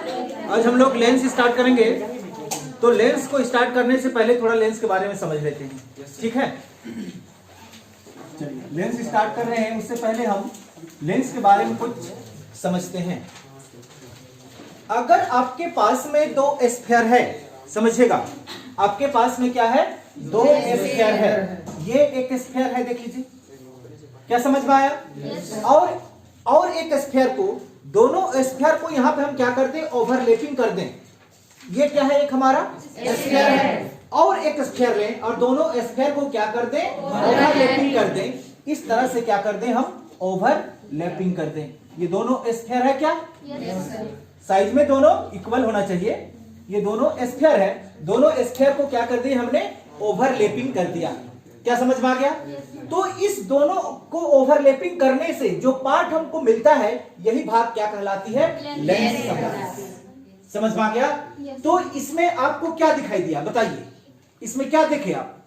आज हम लोग लेंस स्टार्ट करेंगे। तो लेंस को स्टार्ट करने से पहले थोड़ा लेंस के बारे में समझ लेते हैं, ठीक है। चलिए लेंस स्टार्ट कर रहे हैं, उससे पहले हम लेंस के बारे में कुछ समझते हैं। अगर आपके पास में दो स्फीयर है, समझिएगा, आपके पास में क्या है, दो स्फीयर है। ये एक स्फीयर है, देख लीजिए, क्या समझ में आया। और एक स्फीयर को, दोनों स्फीयर को यहां पे हम क्या कर दें, ओवरलैपिंग कर दें। ये क्या है, एक हमारा स्फीयर है, और एक स्फीयर लें और दोनों स्फीयर को क्या कर दें, ओवरलैपिंग कर दें। इस तरह से क्या कर दें हम, ओवरलैपिंग कर दें। ये दोनों स्फीयर है क्या, साइज में दोनों इक्वल होना चाहिए। ये दोनों स्फीयर है, दोनों स्फीयर को क्या कर दिया हमने, ओवरलैपिंग कर दिया। क्या समझ में आ गया। तो इस दोनों को ओवरलैपिंग करने से जो पार्ट हमको मिलता है, यही भाग क्या कहलाती है, लेंस कहलाती है। समझ में आ गया। तो इसमें आपको क्या दिखाई दिया, बताइए, इसमें क्या देखे आप।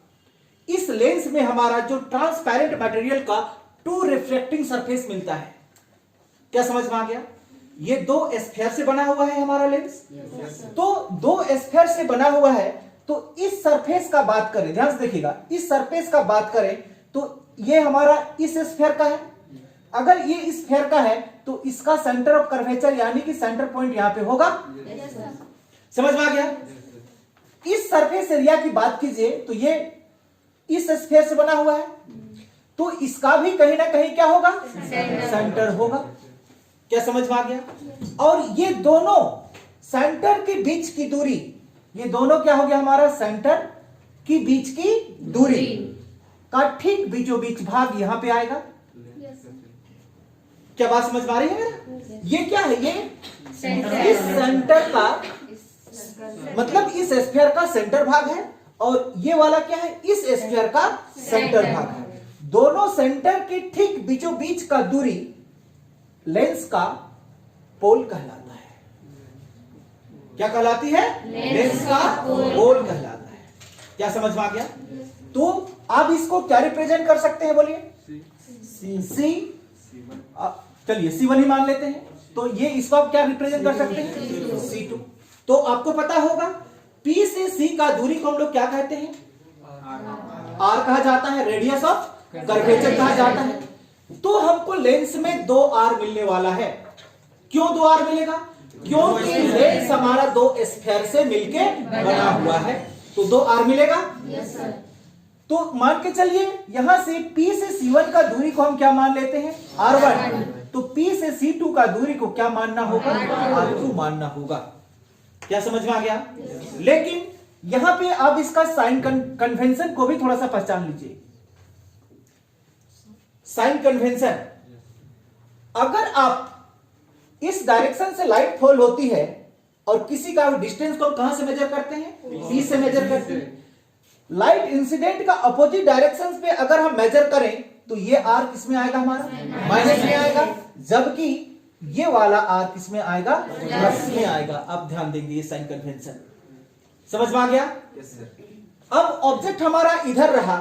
इस लेंस में हमारा जो ट्रांसपेरेंट मटेरियल का टू रिफ्लेक्टिंग सरफेस मिलता है। क्या समझ में आ गया। ये दो स्फीयर से बना हुआ है हमारा लेंस। तो दो स्फीयर से बना हुआ है, तो इस सरफेस का बात करें, ध्यान से देखिएगा, इस सरफेस का बात करें तो ये हमारा इस स्फीयर का है। अगर ये इस स्फीयर का है तो इसका सेंटर ऑफ कर्वेचर यानी कि सेंटर पॉइंट यहां पे होगा। समझ में आ गया। इस सरफेस एरिया की बात कीजिए तो ये इस स्फीयर से बना हुआ है, तो इसका भी कहीं ना कहीं क्या होगा, सेंटर होगा। क्या समझ में आ गया। और ये दोनों सेंटर के बीच की दूरी, ये दोनों क्या हो गया हमारा, सेंटर की बीच की दूरी का ठीक बीचों बीच भाग यहां पे आएगा। क्या बात समझ में आ रही है मेरा। ये क्या है, ये इस सेंटर का, मतलब इस स्फीयर का सेंटर भाग है, और ये वाला क्या है, इस स्फीयर का सेंटर भाग है। दोनों सेंटर के ठीक बीचों बीच का दूरी लेंस का पोल कहलाता है। क्या कहलाती है, लेंस का पोल कहलाता है। क्या समझ में आ गया। तो आप इसको क्या रिप्रेजेंट कर सकते हैं, बोलिए, सी। चलिए C1 ही मान लेते हैं। तो ये इसको आप क्या रिप्रेजेंट कर सकते हैं, C2। तो आपको पता होगा P से C का दूरी को हम लोग क्या कहते हैं, R कहा जाता है, रेडियस ऑफ कर्वेचर कहा जाता है। तो हमको लेंस में 2R मिलने वाला है। क्यों 2R मिलेगा, क्योंकि लेंस हमारा दो स्फीयर से मिलके बना हुआ है, तो 2R मिलेगा। तो मान के चलिए यहां से P से C1 का दूरी को हम क्या मान लेते हैं, R1। तो P से C2 का दूरी को क्या मानना होगा, R2 मानना होगा। क्या समझ में आ गया। लेकिन यहां पे आप इसका साइन कन्वेंशन को भी थोड़ा सा पहचान लीजिए। साइन कन्वेंशन, अगर आप इस डायरेक्शन से लाइट फॉल होती है और किसी का डिस्टेंस को कहां से मेजर करते हैं, P से मेजर करते हैं। लाइट इंसिडेंट का अपोजिट डायरेक्शन पे अगर हम मेजर करें तो ये R किस में आएगा, हमारा माइनस में आएगा, जबकि ये वाला R किस में आएगा, प्लस में आएगा। अब ध्यान देंगे, ये साइन कन्वेंशन समझ में आ गया। अब ऑब्जेक्ट हमारा इधर रहा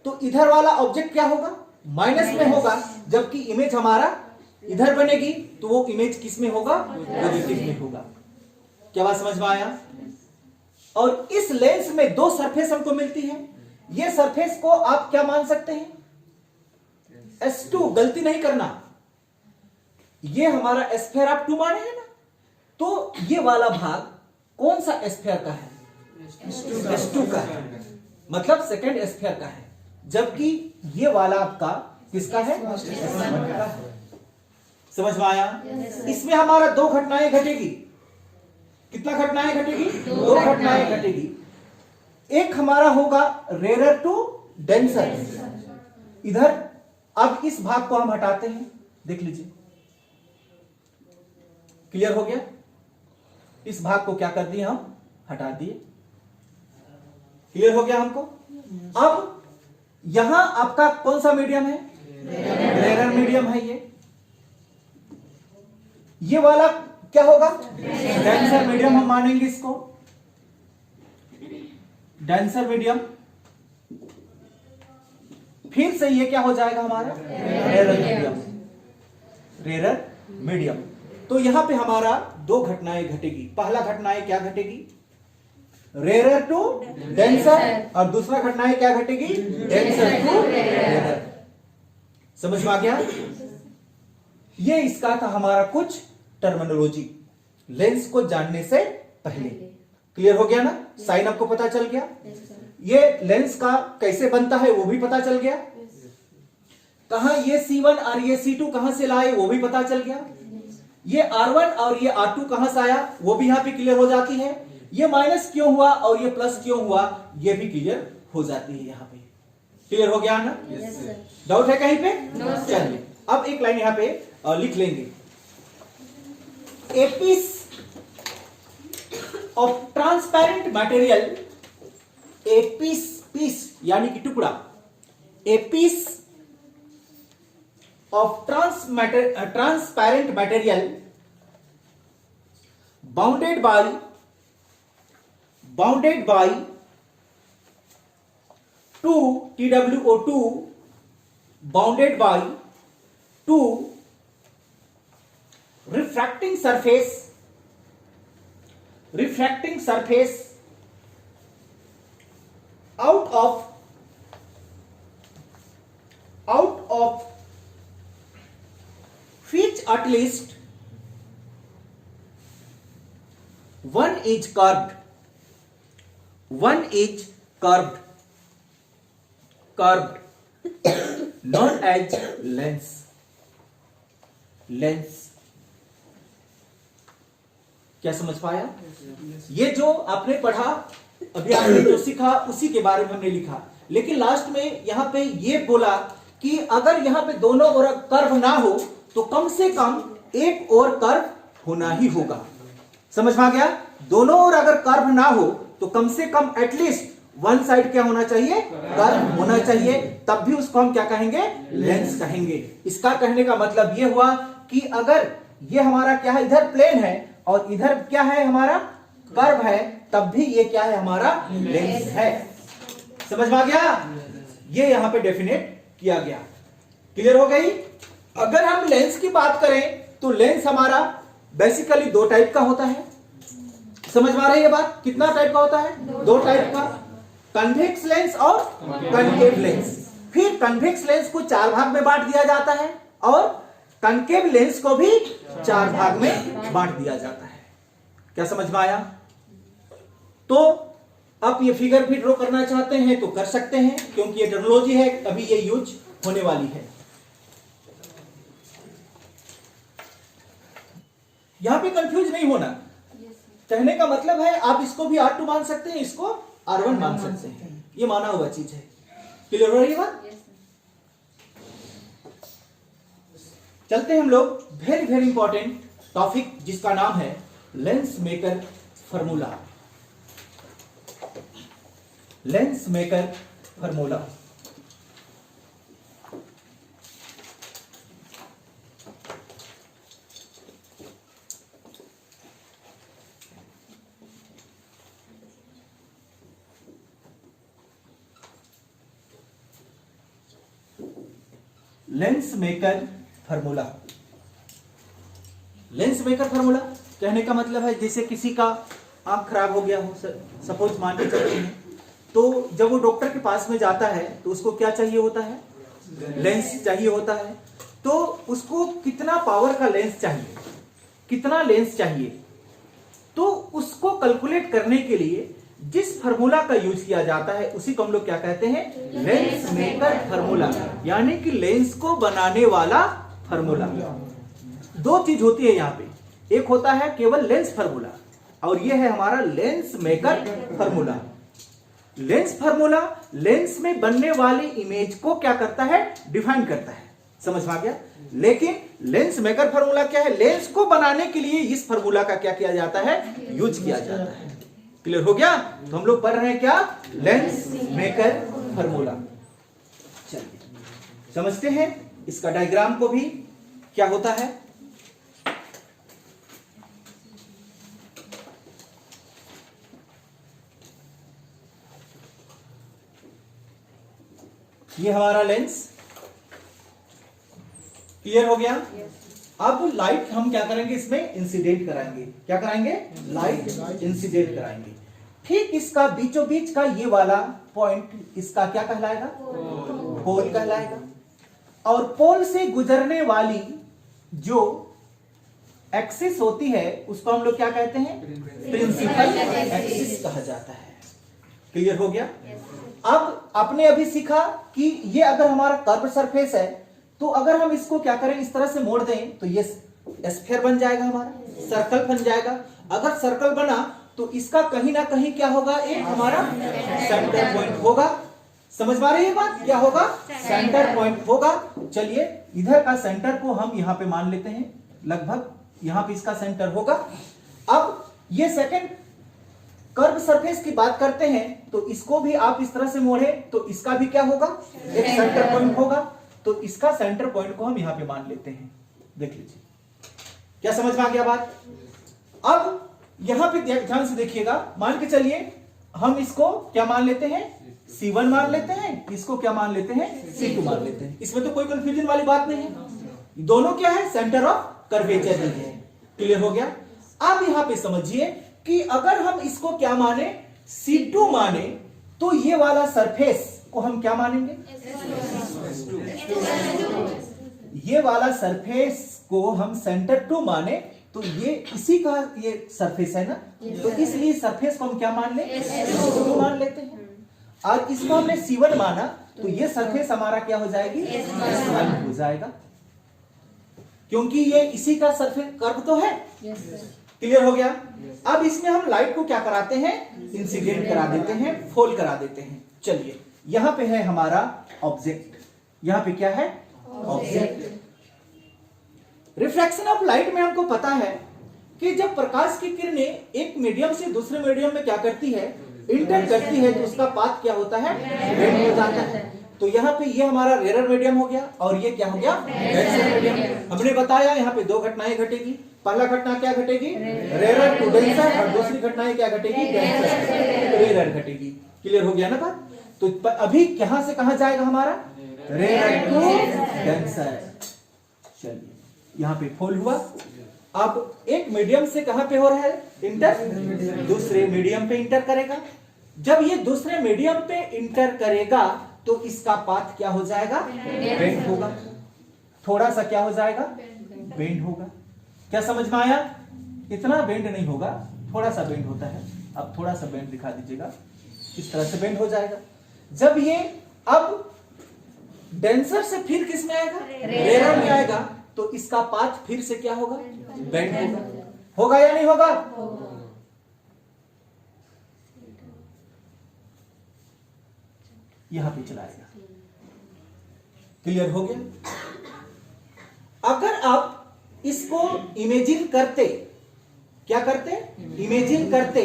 तो इधर वाला ऑब्जेक्ट क्या होगा, माइनस में होगा, जबकि इमेज हमारा इधर बनेगी तो वो इमेज किस में होगा, पॉजिटिव में होगा। क्या बात समझ में आया। और इस लेंस में दो सरफेस हमको मिलती है। ये सरफेस को आप क्या मान सकते हैं, S2, गलती नहीं करना, ये हमारा स्फीयर आप 2 माने हैं ना, तो ये वाला भाग कौन सा स्फीयर का है, S2 का है, मतलब सेकंड स्फीयर का है, जबकि ये वाला आपका किसका है, S1 का है। समझ में आया। इसमें हमारा 2 घटनाएं घटेगी। कितना घटनाएं घटेगी, 2 घटनाएं घटेगी। एक हमारा होगा रेयर टू डेंसर। इधर अब इस भाग को हम हटाते हैं, देख लीजिए, क्लियर हो गया। इस भाग को क्या कर दिए, हम हटा दिए, क्लियर हो गया हमको। अब यहां आपका कौन सा मीडियम है, रेयर मीडियम है। ये वाला क्या होगा, डेंसर मीडियम हम मानेंगे इसको, डेंसर मीडियम। फिर से ये क्या हो जाएगा हमारा, रेयर मीडियम, रेयर मीडियम। तो यहां पे हमारा दो घटनाएं घटेगी। पहला घटनाएं क्या घटेगी? रेयर टू डेंसर, और दूसरा घटनाएं क्या घटेगी? Denser to rare. समझ में आ गया? ये इसका था हमारा कुछ टर्मिनोलॉजी लेंस को जानने से पहले। क्लियर हो गया ना? साइन आपको पता चल गया? ये लेंस का कैसे बनता है वो भी पता चल गया। कहां ये C1 और ये C2 कहां से लाए वो भी पता चल गया। ये R1 और ये R2 कहां से आया वो भी यहां पे क्लियर हो जाती है। ये माइनस क्यों हुआ और ये प्लस क्यों हुआ ये भी क्लियर हो जाती है। यहां पे क्लियर हो गया ना? डाउट है कहीं पे? चलिए अब एक लाइन यहां पे लिख लेंगे। A piece of transparent material, a piece यानी कि टुकड़ा, a piece of transparent material bounded by 2 TWO2 bounded by 2 refracting surface out of which at least one is curved, known as lens। क्या समझ पाया? ये जो आपने पढ़ा अभी, आपने जो सीखा उसी के बारे में हमने लिखा, लेकिन लास्ट में यहां पे ये बोला कि अगर यहां पे दोनों ओर कर्व ना हो तो कम से कम एक और कर्व होना ही होगा। समझ में आ गया? दोनों ओर अगर कर्व ना हो तो कम से कम एटलीस्ट वन साइड क्या होना चाहिए? कर्व होना चाहिए, तब भी उसको हम क्या कहेंगे? लेंस कहेंगे। इसका कहने का मतलब ये हुआ कि अगर ये हमारा क्या है, इधर प्लेन है और इधर क्या है हमारा कर्व है, तब भी ये क्या है हमारा? लेंस है। समझ में आ गया? ये यहां पे डेफिनेट किया गया। क्लियर हो गई? अगर हम लेंस की बात करें तो लेंस हमारा बेसिकली दो टाइप का होता है। समझ में आ रही है ये बात? कितना टाइप का होता है? दो टाइप का, कन्वेक्स लेंस और कनकेव लेंस। फिर कन्वेक्स लेंस को चार भाग में बांट दिया जाता है और कनकेव लेंस को भी चार भाग में बांट दिया जाता है। क्या समझ में आया? तो आप ये फिगर भी ड्रॉ करना चाहते हैं तो कर सकते हैं, क्योंकि ये टर्मिनोलॉजी है, अभी ये यूज होने वाली है। यहां पे कंफ्यूज नहीं होना। कहने का मतलब है आप इसको भी R2 मान सकते हैं, इसको R1 मान सकते हैं, ये माना हुआ चीज है। क्लियर हो रही है बात? चलते हैं हम लोग वेरी वेरी इंपॉर्टेंट टॉपिक जिसका नाम है lens maker formula. Lens maker formula. Lens maker formula. Lens maker formula कहने का मतलब है जैसे किसी का आंख खराब हो गया हो, सपोज मान के चलते हैं, तो जब वो डॉक्टर के पास में जाता है तो उसको क्या चाहिए होता है? लेंस चाहिए होता है। तो उसको कितना पावर का लेंस चाहिए, कितना लेंस चाहिए, तो उसको कैलकुलेट करने के लिए जिस फार्मूला का यूज किया जाता है उसी को हम लोग क्या कहते हैं? लेंस मेकर फार्मूला, यानी कि लेंस को बनाने वाला फार्मूला। दो चीज होती है यहाँ पे, एक होता है केवल लेंस फार्मूला और ये है हमारा lens maker formula. Lens formula lens में बनने वाली इमेज को क्या करता है? डिफाइन करता है। समझ में आ गया? लेकिन लेंस मेकर फार्मूला क्या है? लेंस को बनाने के लिए इस फार्मूला का क्या किया जाता है? यूज किया जाता है। क्लियर हो गया? तो हम लोग पढ़ रहे हैं क्या? Lens maker formula. चलिए समझते हैं इसका डायग्राम को भी क्या होता है। ये हमारा लेंस। क्लियर हो गया? अब लाइट हम क्या करेंगे, इसमें इंसिडेंट कराएंगे। क्या कराएंगे? लाइट इंसिडेंट कराएंगे। ठीक इसका बीचों बीच का ये वाला पॉइंट इसका क्या कहलाएगा? पोल कहलाएगा। और पोल से गुजरने वाली जो एक्सिस होती है उसको हम लोग क्या कहते हैं? प्रिंसिपल एक्सिस कहा जाता है। क्लियर हो गया? अब आपने अभी सीखा कि ये अगर हमारा कर्व सरफेस है तो अगर हम इसको क्या करें, इस तरह से मोड़ दें तो ये स्फीयर बन जाएगा, हमारा सर्कल बन जाएगा। अगर सर्कल बना तो इसका कहीं ना कहीं क्या होगा, एक हमारा सेंटर पॉइंट होगा। समझ पा रही है बात? क्या होगा? सेंटर पॉइंट होगा। चलिए इधर का सेंटर को हम यहां पे मान लेते हैं, लगभग यहां पे इसका सेंटर होगा। अब ये सेकंड कर्व सरफेस की बात करते हैं तो इसको भी आप इस तरह से मोड़े तो इसका भी क्या होगा, एक सेंटर पॉइंट होगा। तो इसका सेंटर पॉइंट को हम यहां पे मान लेते हैं। देख लीजिए, क्या समझ में आ गया बात? अब यहां पे ध्यान से देखिएगा, मान के चलिए हम इसको क्या मान लेते हैं, C1 मान लेते हैं, इसको क्या मान लेते हैं, C2 मान लेते हैं। इसमें तो कोई कंफ्यूजन वाली बात नहीं है, दोनों क्या है, सेंटर ऑफ कर्वेचर ही है। क्लियर हो गया? अब यहां पे समझिए कि अगर हम इसको क्या माने, C2 माने, तो ये वाला सरफेस को हम क्या मानेंगे, ये वाला सरफेस को हम सेंटर 2 माने तो ये इसी का ये सरफेस है ना, तो इसलिए सरफेस को हम क्या मान ले, S2 मान लेते हैं। और इसको हमने C1 माना तो ये सरफेस हमारा क्या हो जाएगी, S1 हो जाएगा, क्योंकि ये इसी का सरफेस कर्व तो है। क्लियर हो गया? अब इसमें हम लाइट को क्या कराते हैं, इंसिडेंट करा देते हैं, फॉल करा देते हैं। चलिए यहां पे है हमारा ऑब्जेक्ट, यहां पे क्या है, ऑब्जेक्ट। रिफ्रैक्शन ऑफ लाइट में हमको पता है कि जब प्रकाश की किरणें एक मीडियम से दूसरे मीडियम में क्या करती है, इंटर करती है, तो उसका पाथ क्या होता है, बेंड हो जाता है। तो यहाँ पे ये हमारा रेयर मीडियम हो गया और ये क्या हो गया, डेंसर मीडियम। हमने बताया यहाँ पे दो घटनाएं घटेगी। पहला घटना क्या घटेगी, रेयर टू डेंसर, और दूसरी घटनाएं क्या घटेगी, डेंसर टू रेयर घटेगी। क्लियर हो गया ना बात? तो अभी कहां से कहां जाएगा हमारा, रेयर टू डेंसर। चलिए यहाँ पे फॉल हुआ। अब एक मीडियम से कहां पे हो रहा है, इंटर, दूसरे मीडियम पे इंटर करेगा। जब ये दूसरे मीडियम पे इंटर करेगा तो इसका पाथ क्या हो जाएगा, बेंड होगा। थोड़ा सा क्या हो जाएगा, बेंड होगा। क्या समझ में आया? इतना बेंड नहीं होगा, थोड़ा सा बेंड होता है। अब थोड़ा सा बेंड दिखा दीजिएगा, इस तरह से बेंड हो जाएगा। जब ये अब डेंसर से फिर किस में आएगा, रेयर में आएगा, तो इसका पाथ फिर से क्या होगा, बेंड होगा। होगा या नहीं होगा? यहां पे चलाएगा। क्लियर हो गया? अगर आप इसको इमेजिन करते, क्या करते, इमेजिन करते,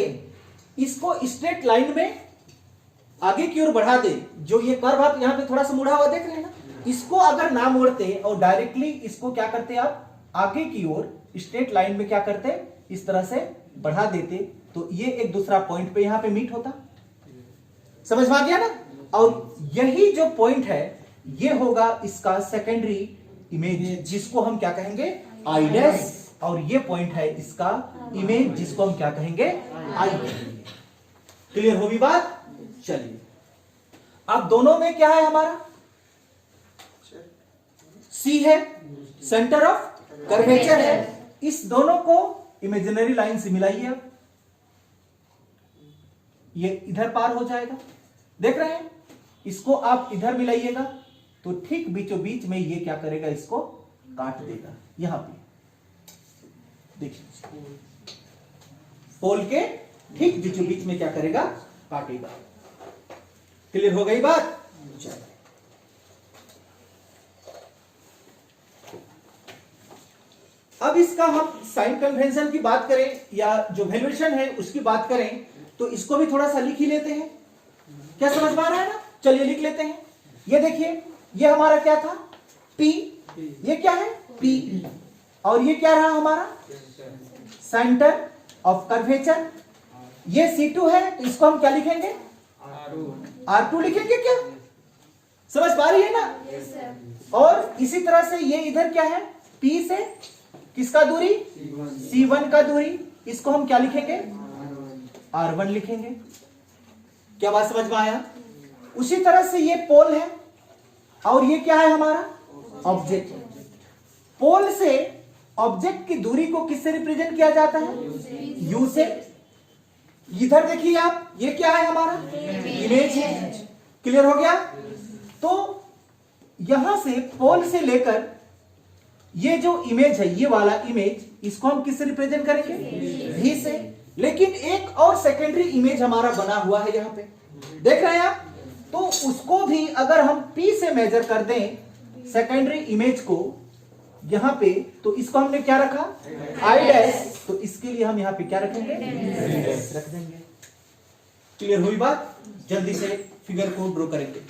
इसको स्ट्रेट लाइन में आगे की ओर बढ़ा दे, जो ये कर्व आप यहां पे थोड़ा सा मुड़ा हुआ देख रहे हैं ना, इसको अगर ना मोड़ते और डायरेक्टली इसको क्या करते आप, आगे की ओर स्ट्रेट लाइन में क्या करते, इस तरह से बढ़ा देते, तो ये एक दूसरा पॉइंट पे यहां पे मीट होता। समझ में आ गया ना? और यही जो पॉइंट है ये होगा इसका सेकेंडरी इमेज, जिसको हम क्या कहेंगे, आई डैश, और ये पॉइंट है इसका इमेज, जिसको हम क्या कहेंगे, आई कहेंगे। क्लियर होगी बात? चलिए अब दोनों में क्या है हमारा, सी है, सेंटर ऑफ कर्वेचर है। इस दोनों को इमेजिनरी लाइन से मिलाइए। अब ये इधर पार हो जाएगा, देख रहे हैं? इसको आप इधर मिलाइएगा तो ठीक बीचों बीच में ये क्या करेगा, इसको काट देगा। यहां पे देखिए, पोल के ठीक बीचों बीच में क्या करेगा, काटेगा। क्लियर हो गई बात? चलो अब इसका हम साइन कन्वेंशन की बात करें या जो वैल्यूएशन है उसकी बात करें तो इसको भी थोड़ा सा लिख ही लेते हैं। क्या समझ में आ रहा है ना? चलिए लिख लेते हैं। ये देखिए, ये हमारा क्या था, P, ये क्या है, P, और ये क्या रहा हमारा, सेंटर ऑफ कर्वेचर। ये C2 है, तो इसको हम क्या लिखेंगे, R2 लिखेंगे। क्या समझ पा रही है ना? और इसी तरह से ये इधर क्या है, P से किसका दूरी, C1 का दूरी, इसको हम क्या लिखेंगे, R1 लिखेंगे। क्या बात समझ में आया? उसी तरह से ये पोल है और ये क्या है हमारा ऑब्जेक्ट। पोल से ऑब्जेक्ट की दूरी को किससे रिप्रेजेंट किया जाता है, U से। इधर देखिए आप, ये क्या है हमारा इमेज है। क्लियर हो गया? तो यहां से पोल से लेकर ये जो इमेज है, ये वाला इमेज, इसको हम किससे रिप्रेजेंट करेंगे, V से। लेकिन एक और सेकेंडरी इमेज हमारा बना हुआ है यहां पे, देख रहे हैं आप? तो उसको भी अगर हम P से मेजर कर दें सेकेंडरी इमेज को यहां पे, तो इसको हमने क्या रखा, I', तो इसके लिए हम यहां पे क्या रखेंगे, रख देंगे। क्लियर हुई बात? जल्दी से फिगर को ड्रॉ करेंगे।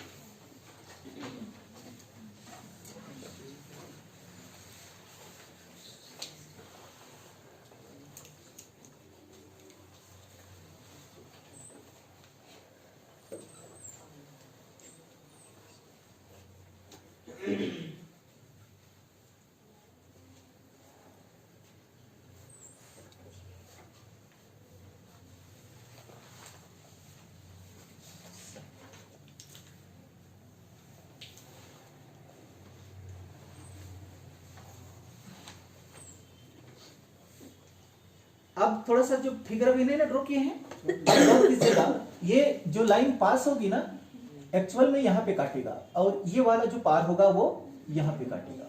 अब थोड़ा सा जो फिगर अभी नहीं ना ड्रॉ किए हैं, ड्रॉ कीजिएगा। ये जो लाइन पास होगी ना, एक्चुअल में यहाँ पे काटेगा, और ये वाला जो पार होगा वो यहाँ पे काटेगा।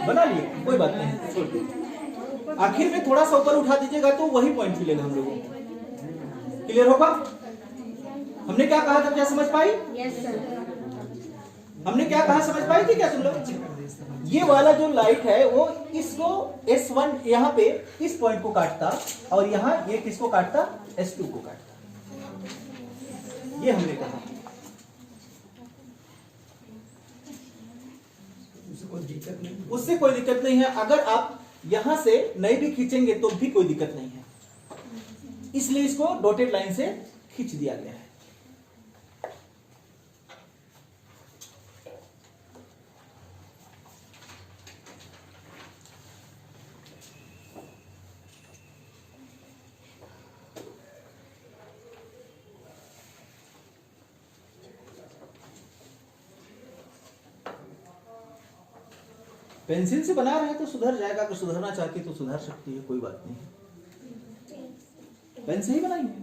बना लिए, कोई बात नहीं, छोड़ दीजिए। आखिर में थोड़ा सा ऊपर उठा दीजिएगा तो वही पॉइंट मिलेगा हम लोगों को। क्लियर होगा? हमने क्या कहा था, क्या समझ पाई? हमने क्या कहा, समझ पाई थी क्या तुम लोग? ये वाला जो लाइट है वो इसको S1 यहाँ पे इस पॉइंट को काटता, और यहाँ ये किसको काटता, S2 को काटता। ये हमने कहा। उससे कोई दिक्कत नहीं है। अगर आप यहां से नहीं भी खींचेंगे तो भी कोई दिक्कत नहीं है, इसलिए इसको डॉटेड लाइन से खींच दिया गया है। पेंसिल से बना रहे हैं तो सुधर जाएगा, अगर सुधरना चाहती तो सुधर सकती है, कोई बात नहीं। पेन से ही बनाएंगे।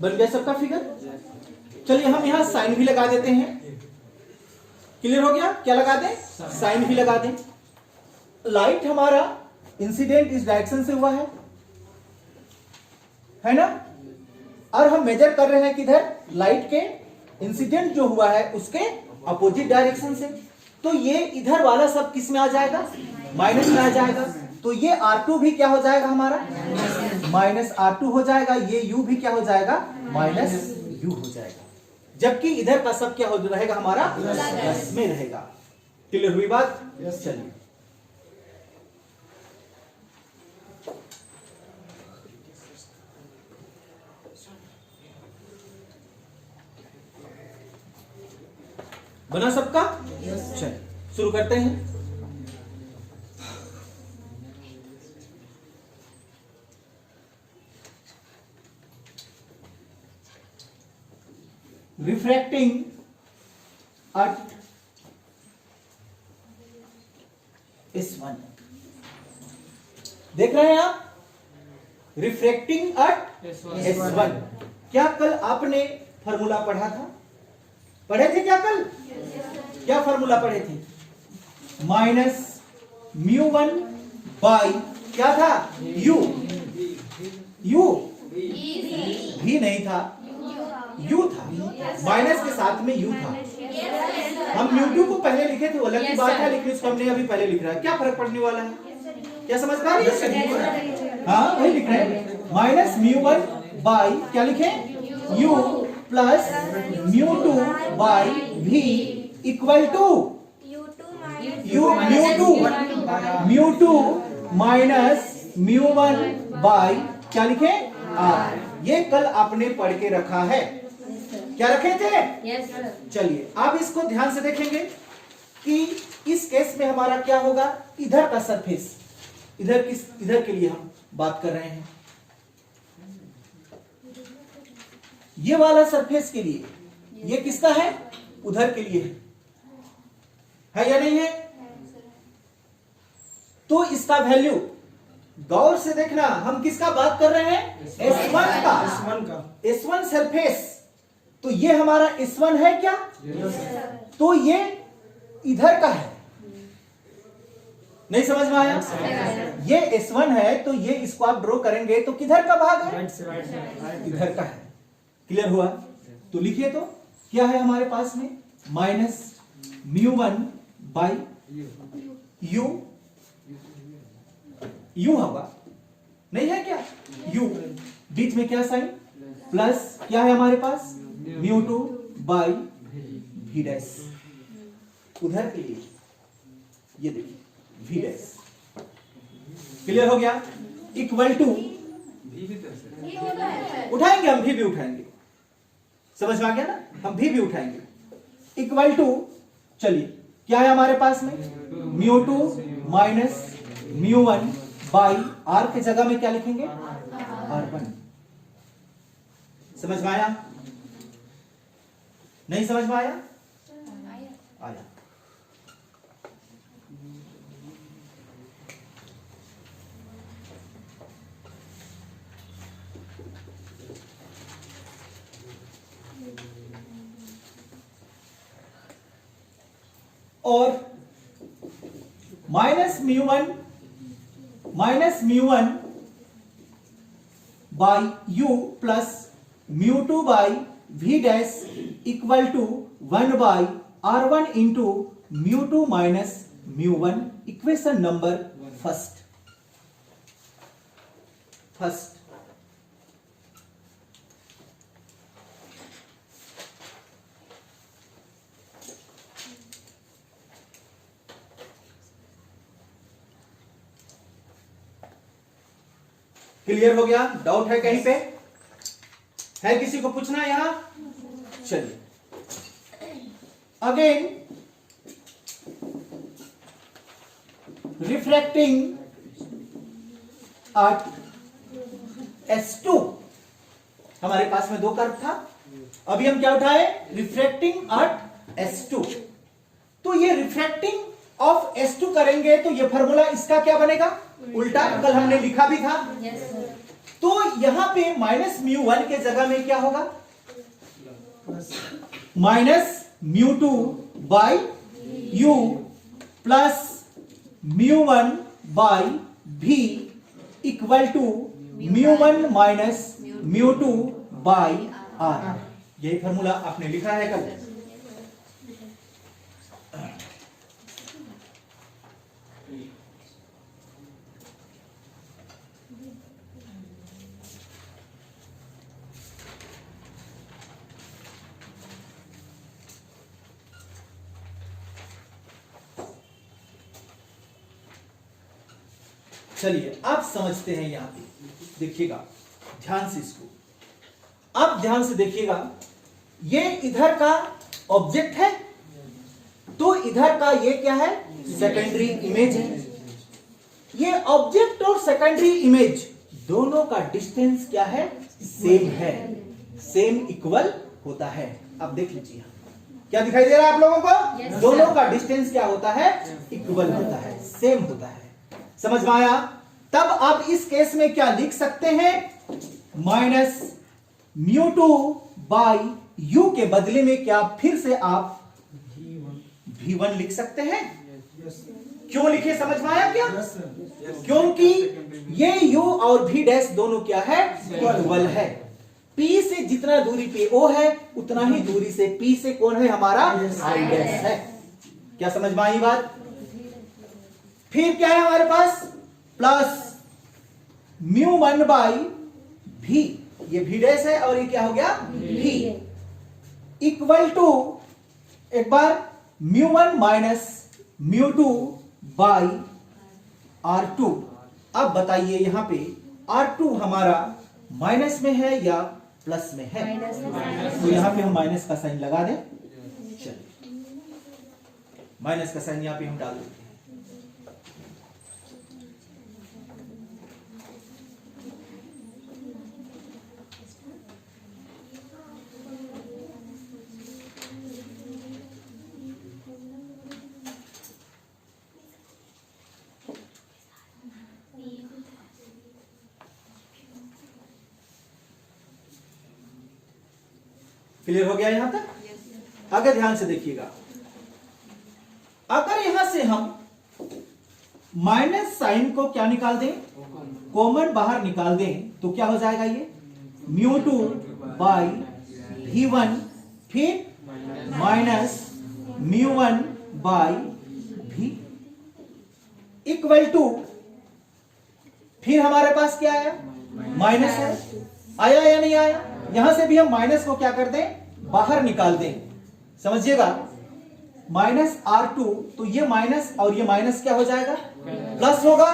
बन गया सबका फिगर? चलिए हम यहां साइन भी लगा देते हैं। क्लियर हो गया? क्या लगा दें? साइन भी लगा दें। लाइट हमारा इंसिडेंट इस डायरेक्शन से हुआ है ना? और हम मेजर कर रहे हैं किधर, लाइट के इंसिडेंट जो हुआ है उसके अपोजिट डायरेक्शन से। तो ये इधर वाला सब किस में आ जाएगा, माइनस में आ जाएगा। तो ये R2 भी क्या हो जाएगा हमारा, माइनस R2 हो जाएगा। ये U भी क्या हो जाएगा, माइनस U हो जाएगा। जबकि इधर का सब क्या हो रहेगा हमारा, प्लस में रहेगा। क्लियर हुई बात? चलिए बना सबका? चलिए शुरू करते हैं। रिफ्रैक्टिंग at S1, देख रहे हैं आप, रिफ्रैक्टिंग at S1। क्या कल आपने फॉर्मूला पढ़ा था, पढ़े थे क्या कल? क्या फॉर्मूला पढ़े थे? माइनस μ1 बाई क्या था, U भी नहीं था, U था, माइनस के साथ में U था। हम μ2 को पहले लिखे थे, वो अलग की बात है, लेकिन इसको हमने अभी पहले लिख रहा है। क्या फर्क पड़ने वाला है, क्या समझ पा रही है? हाँ वही लिख रहे हैं। माइनस μ1 बाई क्या लिखे, U plus μ2 by V equal to mu two minus mu one by क्या लिखे आर। ये कल आपने पढ़ के रखा है, क्या रखे थे? Yes sir. चलिए अब इसको ध्यान से देखेंगे कि इस केस में हमारा क्या होगा। इधर का सरफेस, इधर के लिए हम बात कर रहे हैं। ये वाला सरफेस के लिए, ये किसका है? उधर के लिए है या नहीं है? तो इसका वैल्यू गौर से देखना, हम किसका बात कर रहे हैं? S1 का। S1 सरफेस, तो ये हमारा S1 है क्या? तो ये इधर का है, नहीं समझ में आया? ये S1 है, तो ये इसको आप ड्रॉ करेंगे तो किधर का भाग है? इधर का है। क्लियर हुआ? तो लिखिए, तो क्या है हमारे पास में? Minus mu one by you होगा, नहीं है क्या? यू बीच में क्या साइन, प्लस क्या है हमारे पास? Mu two by v dash. उधर के लिए ये देखिए वी डैश। क्लियर हो गया? इक्वल टू, उठाएंगे हम, भी उठाएंगे, समझ में आ गया ना? हम भी उठाएंगे। इक्वल टू, चलिए क्या है हमारे पास में? Mu two minus mu one by r के जगह में क्या लिखेंगे? R1। समझ में आया? नहीं समझ में आया? आया। और minus mu one by u plus mu two by v dash equal to 1 by R1 into mu two minus mu one. Equation number first. Clear हो गया? डाउट है कहीं पे? है किसी को पूछना यहां? चलिए अगेन, रिफ्रैक्टिंग एट S2। हमारे पास में दो कर्व था, अभी हम क्या उठाए? Refracting at S2। तो ये रिफ्रैक्टिंग ऑफ S2 करेंगे तो ये फॉर्मूला इसका क्या बनेगा? उल्टा। कल हमने लिखा भी था। तो यहां पे माइनस म्यू वन के जगह में क्या होगा? Minus mu two by u plus mu one by भी equal to mu one minus mu two by R. यही फॉर्मूला आपने लिखा है कल। चलिए आप समझते हैं, यहां पे देखिएगा ध्यान से, इसको आप ध्यान से देखिएगा। ये इधर का ऑब्जेक्ट है, तो इधर का ये क्या है? सेकेंडरी इमेज है। ये ऑब्जेक्ट और सेकेंडरी इमेज दोनों का डिस्टेंस क्या है? सेम है, सेम इक्वल होता है। अब देख लीजिए क्या दिखाई दे रहा है आप लोगों को? yes, दोनों का डिस्टेंस क्या होता है? इक्वल होता है, सेम होता है। समझ में आया? तब आप इस केस में क्या लिख सकते हैं? Minus mu two by you के बदले में क्या फिर से आप V1 लिख सकते हैं? क्यों लिखे? समझ में आया क्या? क्योंकि ये U और V डैश दोनों क्या है? इक्वल है। P से जितना दूरी पे O है, उतना ही दूरी से P से कौन है? हमारा I डैश है। क्या समझ में आई बात? फिर क्या है हमारे पास? प्लस म्यू वन बाई भी, ये भी डैश है और ये क्या हो गया? भी इक्वल टू, एक बार mu one minus μ2 by R2। अब बताइए यहां पे R2 हमारा माइनस में है या प्लस में है? तो यहां पे हम माइनस का साइन लगा दें। चलिए माइनस का साइन यहां पे हम डाल देते हैं। क्लियर हो गया यहां तक? अगर ध्यान से देखिएगा, अगर यहां से हम माइनस साइन को क्या निकाल दें, कॉमन बाहर निकाल दें, तो क्या हो जाएगा ये μ2 बाई V1 फिर minus μ1 by V equal to, फिर हमारे पास क्या आया, माइनस है, आया या नहीं आया? यहां से भी हम माइनस को क्या कर दें, बाहर निकाल दें। समझिएगा, माइनस R2, तो ये माइनस और ये माइनस क्या हो जाएगा, प्लस होगा,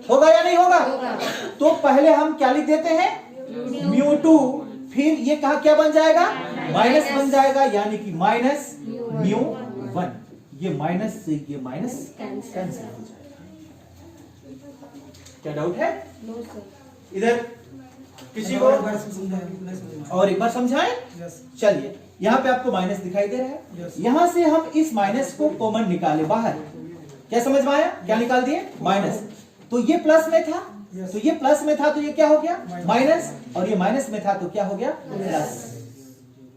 होगा या नहीं होगा? तो पहले हम क्या लिख देते हैं, μ2, फिर ये कहा क्या बन जाएगा, माइनस बन जाएगा, यानी कि माइनस μ1। ये माइनस से ये माइनस कैंसिल हो जाएगा। क्या डाउट है? इधर किसी को और एक बार समझाएं? चलिए, यहाँ पे आपको माइनस दिखाई दे रहा है, यहां से हम इस माइनस को कॉमन निकाले बाहर। क्या समझ में आया? क्या निकाल दिए, माइनस। तो ये प्लस में था, तो ये प्लस में था, तो ये क्या हो गया, माइनस, और ये माइनस में था, तो क्या हो गया, प्लस।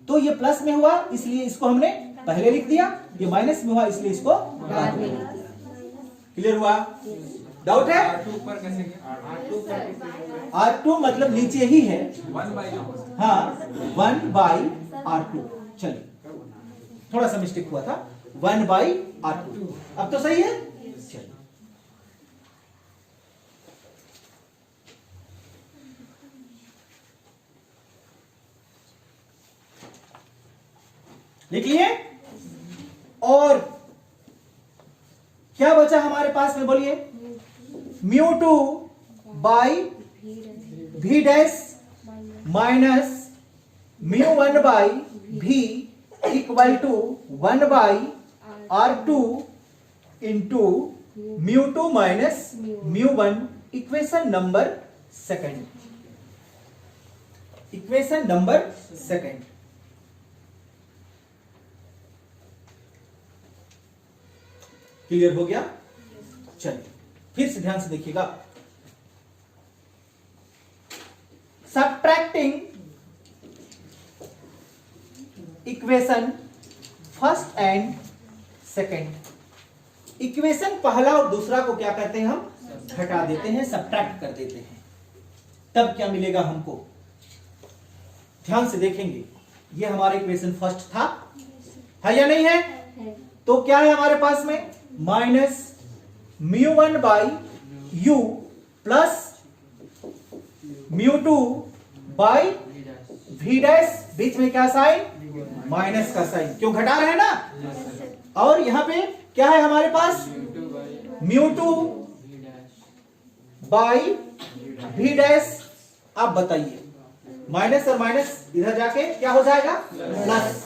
तो ये प्लस में हुआ, इसलिए इसको हमने पहले लिख दिया, ये माइनस में हुआ, इसलिए इसको बाद में लिख दिया। क्लियर हुआ? डाउट है? R2 मतलब नीचे ही है, हाँ 1 बाई R2। चलिए, थोड़ा सा मिस्टेक हुआ था, 1 बाई R2। अब तो सही है। चलिए, लिख लिए? और क्या बचा हमारे पास में, बोलिए, μ2 by V dash minus μ1 by V equal to 1 by R2 into μ2 minus μ1। Equation number second, equation number second. Clear हो गया? चलिए, फिर से ध्यान से देखिएगा। Subtracting equation first and second. Equation पहला और दूसरा को क्या करते हैं, हम घटा देते हैं, सबट्रैक्ट कर देते हैं। तब क्या मिलेगा हमको, ध्यान से देखेंगे। ये हमारा इक्वेशन फर्स्ट था, है या नहीं है? तो क्या है हमारे पास में, minus μ1 by u plus μ2 by v dash, बीच में क्या साइन, माइनस का साइन, क्यों घटा रहे हैं ना। और यहां पे क्या है हमारे पास, μ2 बाई v डैश। आप बताइए, माइनस और माइनस इधर जाके क्या हो जाएगा, प्लस,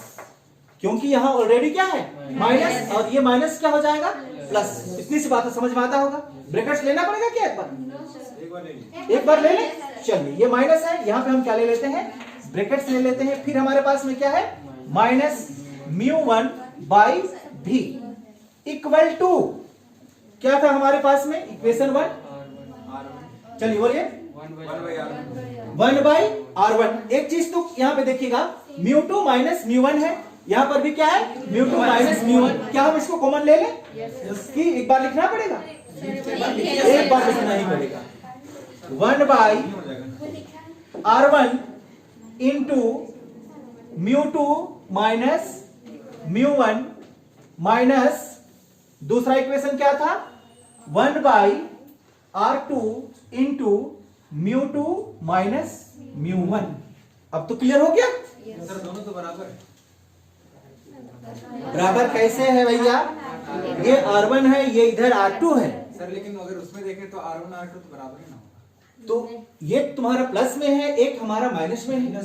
क्योंकि यहां ऑलरेडी क्या है, माइनस, और ये माइनस क्या हो जाएगा, प्लस। इतनी सी बात समझ में आता होगा। ब्रैकेट्स लेना पड़ेगा क्या, एक बार ले लें। चलिए, ये माइनस है, यहां पे हम क्या ले लेते हैं, ब्रैकेट्स ले लेते हैं। फिर हमारे पास में क्या है, minus μ1 by v equal to, क्या था हमारे पास में, इक्वेशन 1। चलिए बोलिए, 1 बाई R1। एक चीज तो यहां पे देखिएगा, μ2 माइनस μ1 है, यहां पर भी क्या है, μ2 माइनस μ1। क्या हम इसको कॉमन ले लें, कि एक बार लिखना पड़ेगा, एक बार लिखना ही पड़ेगा। 1 by R1 into μ2 minus μ1 minus, दूसरा इक्वेशन क्या था, 1 बाई R2 इंटू μ2 माइनस μ1। अब तो क्लियर हो गया? सर दोनों तो बराबर है। बराबर कैसे है भैया, ये R1 है, ये इधर R2 है सर। लेकिन अगर उसमें देखें तो R1 R2 तो बराबर ही ना होगा। तो ये तुम्हारा प्लस में है, एक हमारा माइनस में है,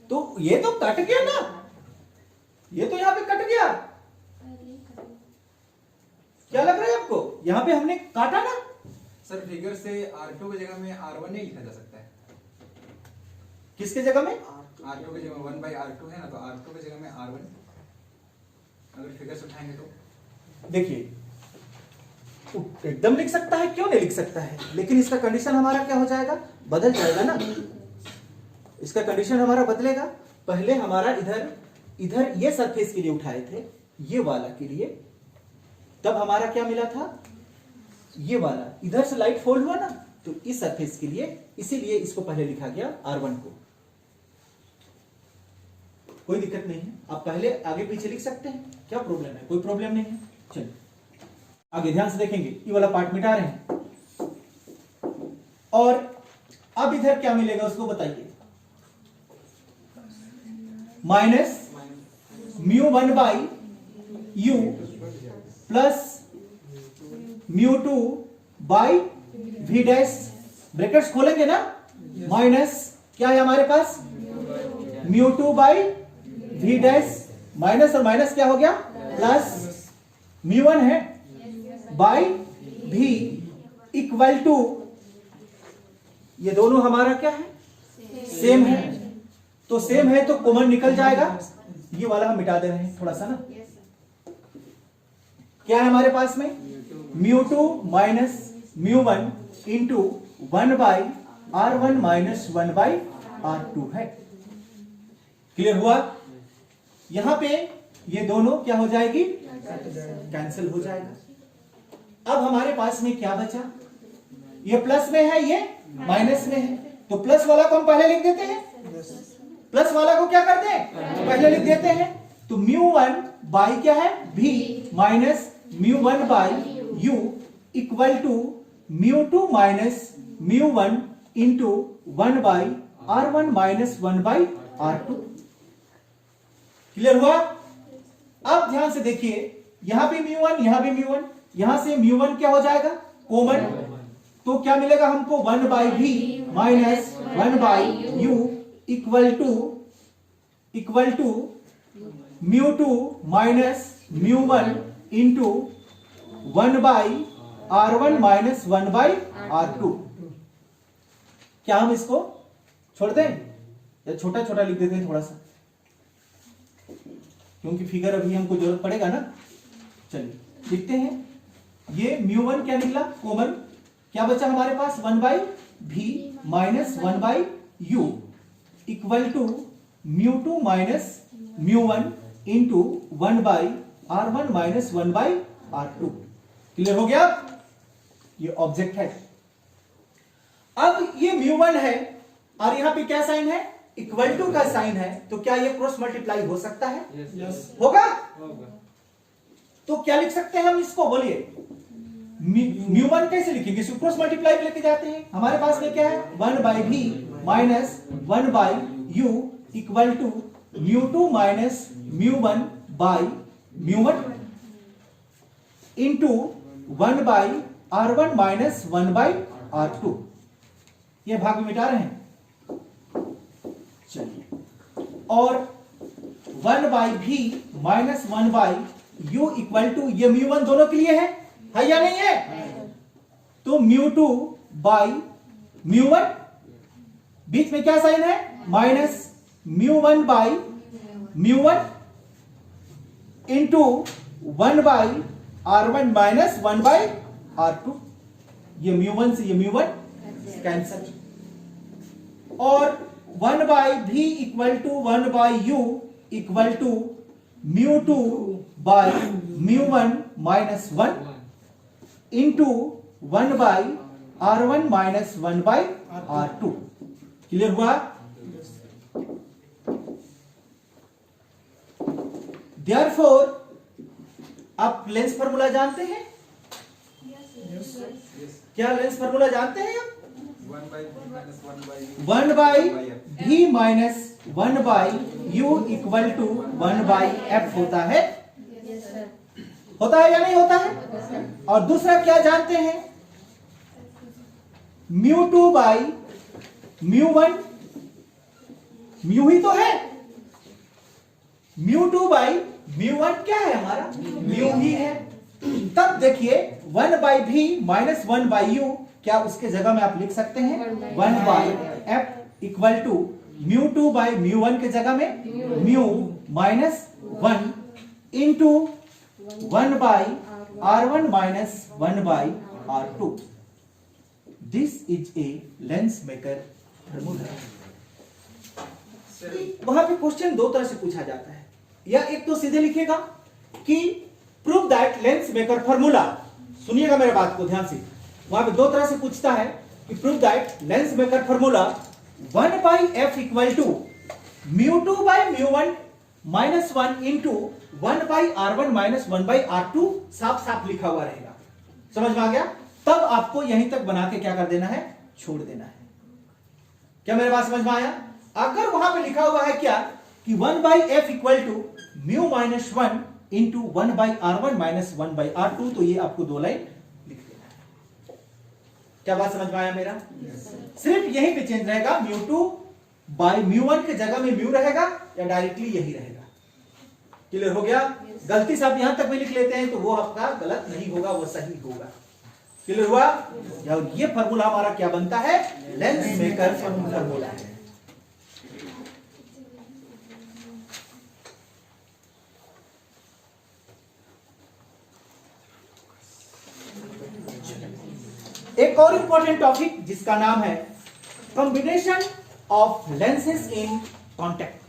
तो ये तो कट गया ना, ये तो यहां पे कट गया। क्या लग रहा है आपको? यहां पे हमने काटा ना सर। फिगर से R2 की जगह में R1 नहीं लिखा जा सकता है। किसके जगह में? R2 की जगह 1/R2 है ना, तो R2 की जगह में R1 अगर फिगर से उठाएंगे तो देखिए एकदम लिख सकता है, क्यों नहीं लिख सकता है, लेकिन इसका कंडीशन हमारा क्या हो जाएगा, बदल जाएगा ना। इसका कंडीशन हमारा बदलेगा। पहले हमारा इधर ये सरफेस के लिए उठाए थे, ये वाला के लिए, तब हमारा क्या मिला था, ये वाला इधर से लाइट फोल्ड हुआ ना, तो इस सरफेस के लिए, इसीलिए इसको पहले लिखा गया R1 को। कोई दिक्कत नहीं है, आप पहले आगे पीछे लिख सकते हैं, क्या प्रॉब्लम है, कोई प्रॉब्लम नहीं है। चलिए आगे ध्यान से देखेंगे, ये वाला पार्ट मिटा रहे हैं, और अब इधर क्या मिलेगा उसको बताइए, minus μ1 by u plus μ2 by v dash, brackets खोलेंगे ना, माइनस क्या है हमारे पास, μ2 बाई v डैश, माइनस और माइनस क्या हो गया, प्लस μ1 है बाई v इक्वल टू, ये दोनों हमारा क्या है, सेम है, तो सेम है तो कॉमन निकल जाएगा। ये वाला हम मिटा दे रहे हैं थोड़ा सा ना। क्या है हमारे पास में, μ2 minus μ1 into 1/R1 minus 1/R2 है। क्लियर हुआ? यहां पे ये दोनों क्या हो जाएगी, कैंसिल हो जाएगा। अब हमारे पास में क्या बचा, ये प्लस में है, ये माइनस में है, तो प्लस वाला को हम पहले लिख देते हैं, प्लस वाला को क्या करते हैं, पहले लिख देते हैं। तो μ1 बाई क्या है, v minus μ1 by u equal to μ2 minus μ1 into 1/R1 minus 1/R2। Clear हुआ? अब ध्यान से देखिए, यहां भी μ1, यहां भी μ1, यहां से μ1 क्या हो जाएगा, कॉमन, तो क्या मिलेगा हमको, 1/v minus 1/u equal to μ2 minus μ1 into 1/R1 minus 1/R2। क्या हम इसको छोड़ दें या छोटा छोटा लिख देते हैं थोड़ा सा, क्योंकि फिगर अभी हमको जरूरत पड़ेगा ना। चलिए लिखते हैं, ये μ1 क्या निकला, कॉमन, क्या बचा हमारे पास, 1/v minus 1/u equal to μ2 minus μ1 into 1/R1 minus 1/R2। Clear हो गया? ये ऑब्जेक्ट है। अब ये μ1 है और यहां पे क्या साइन है, इक्वल टू का साइन है, तो क्या ये क्रॉस मल्टीप्लाई हो सकता है? यस होगा। तो क्या लिख सकते हैं हम इसको, बोलिए, μ1 कैसे लिखेंगे, क्रॉस मल्टीप्लाई भी लेके जाते हैं। हमारे पास में क्या है, 1/v minus 1/u equal to μ2 minus μ1 by μ1 into 1/R1 minus 1/R2। ये भाग में मिटा रहे हैं। चलिए, और 1/v minus 1/u equal to, ये μ1 दोनों के लिए है या नहीं है, तो μ2 बाई μ1, बीच में क्या साइन है, minus μ1 by μ1 into 1/R1 minus 1/R2। ये μ1 से ये μ1 कैंसल, और 1/v equal to 1/u equal to μ2 by μ1 minus 1 into 1/R1 minus 1/R2। Clear हुआ? Therefore, आप लेंस फार्मूला जानते हैं? क्या लेंस फार्मूला जानते हैं आप? 1/v minus 1/u equal to 1/f होता है। होता है या नहीं होता है? और दूसरा क्या जानते हैं? μ2 बाई μ1, म्यू ही तो है, μ2 बाई μ1 क्या है हमारा? म्यू ही है। तब देखिए 1 by v minus 1 by you, क्या उसके जगह में आप लिख सकते हैं 1 by F equal to μ2 by μ1 के जगह में mu minus 1 into 1 by r1 minus 1 by r2। This is a lens maker formula. वहां पे क्वेश्चन दो तरह से पूछा जाता है, या एक तो सीधे लिखेगा कि prove that lens maker formula. सुनिएगा मेरे बात को ध्यान से, वहां पे दो तरह से पूछता है कि prove that lens maker formula 1 by F equal to μ2 by μ1 minus 1 into 1 by r1 minus 1 by r2 साफ साफ लिखा हुआ रहेगा। समझ में आ गया? तब आपको यहीं तक बना के क्या कर देना है? छोड़ देना है। क्या मेरे बात समझ में आया? अगर वहां पे लिखा हुआ है क्या कि 1 by F equal to mu minus 1 into 1 by r1 minus 1 by r2, तो ये आपको दो लाइन लिख देना है। क्या बात समझ में आया मेरा? सिर्फ यहीं पे चेंज रहेगा, μ2 बाई μ1 के जगह में म्यू रहेगा या डायरेक्टली यही रहेगा। क्लियर हो गया? गलती से आप यहां तक भी लिख लेते हैं तो वो आपका गलत नहीं होगा, वो सही होगा। क्लियर हुआ? ये फॉर्मूला हमारा क्या बनता है? लेंस मेकर फॉर्मूला है। एक और इंपॉर्टेंट टॉपिक जिसका नाम है combination of lenses in contact.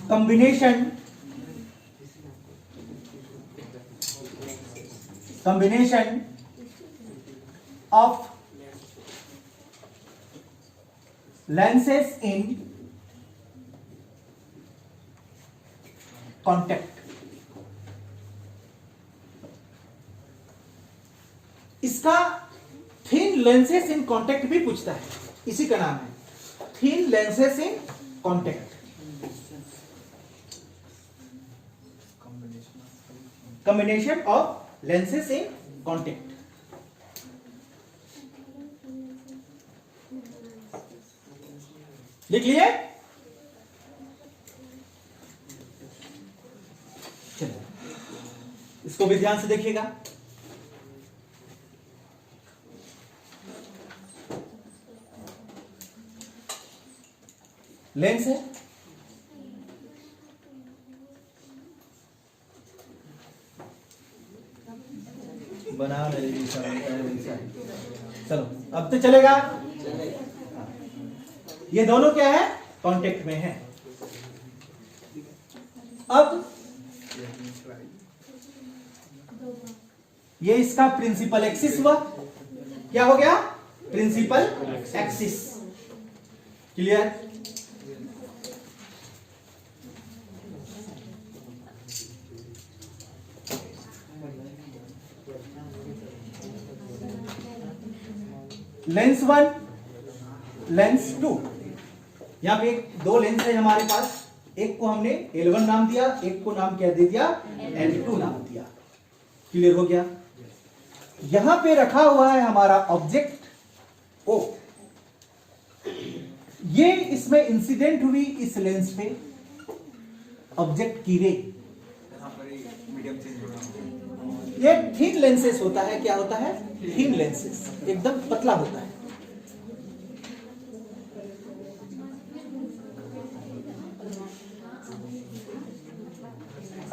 Combination of lenses in contact। इसका थिन लेंसेस इन कॉन्टैक्ट भी पूछता है, इसी का नाम है thin lenses in contact. Combination of lenses in contact. लिख लिए? चलो इसको भी ध्यान से देखिएगा। लेंस है, बना रही। चलो अब तो चलेगा। ये दोनों क्या है? कांटेक्ट में है। अब ये इसका प्रिंसिपल एक्सिस हुआ। क्या हो गया? Principal axis. Clear? Lens 1, lens 2, यहां पे दो लेंस है हमारे पास। एक को हमने L1 नाम दिया, एक को नाम क्या दे दिया? L2 नाम दिया। क्लियर हो गया? यहां पे रखा हुआ है हमारा ऑब्जेक्ट O। ये इसमें इंसिडेंट हुई इस लेंस पे ऑब्जेक्ट की रे। मीडियम चेंज हो रहा है। ये थिन लेंसेस होता है। क्या होता है? थिन लेंसेस, एकदम पतला होता है।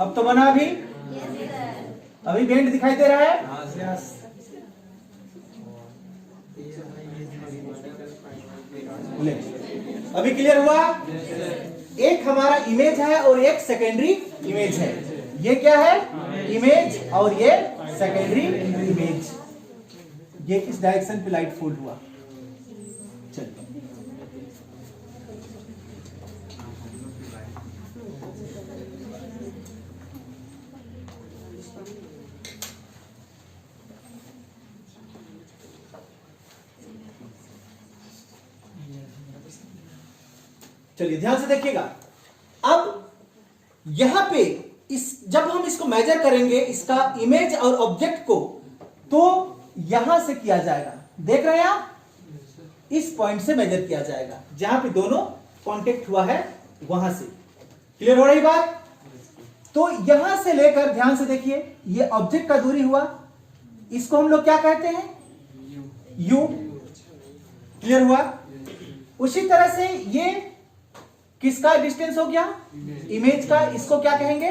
अब तो बना अभी? अभी बेंड दिखाई दे रहा है? ले, अभी क्लियर हुआ? एक हमारा इमेज है और एक सेकेंडरी इमेज है। ये क्या है? इमेज और ये सेकेंडरी इमेज। ये किस डायरेक्शन पे लाइट फोल्ड हुआ? चलिए चलिए ध्यान से देखिएगा। अब यहां पे जब हम इसको मेजर करेंगे इसका इमेज और ऑब्जेक्ट को, तो यहां से किया जाएगा, देख रहे हैं आप, इस पॉइंट से मेजर किया जाएगा जहां पे दोनों कांटेक्ट हुआ है वहां से। क्लियर हो रही बात? तो यहां से लेकर ध्यान से देखिए, ये ऑब्जेक्ट का दूरी हुआ, इसको हम लोग क्या कहते हैं? यू। क्लियर हुआ? उसी तरह से ये किसका डिस्टेंस हो गया? इमेज का, इसको क्या कहेंगे?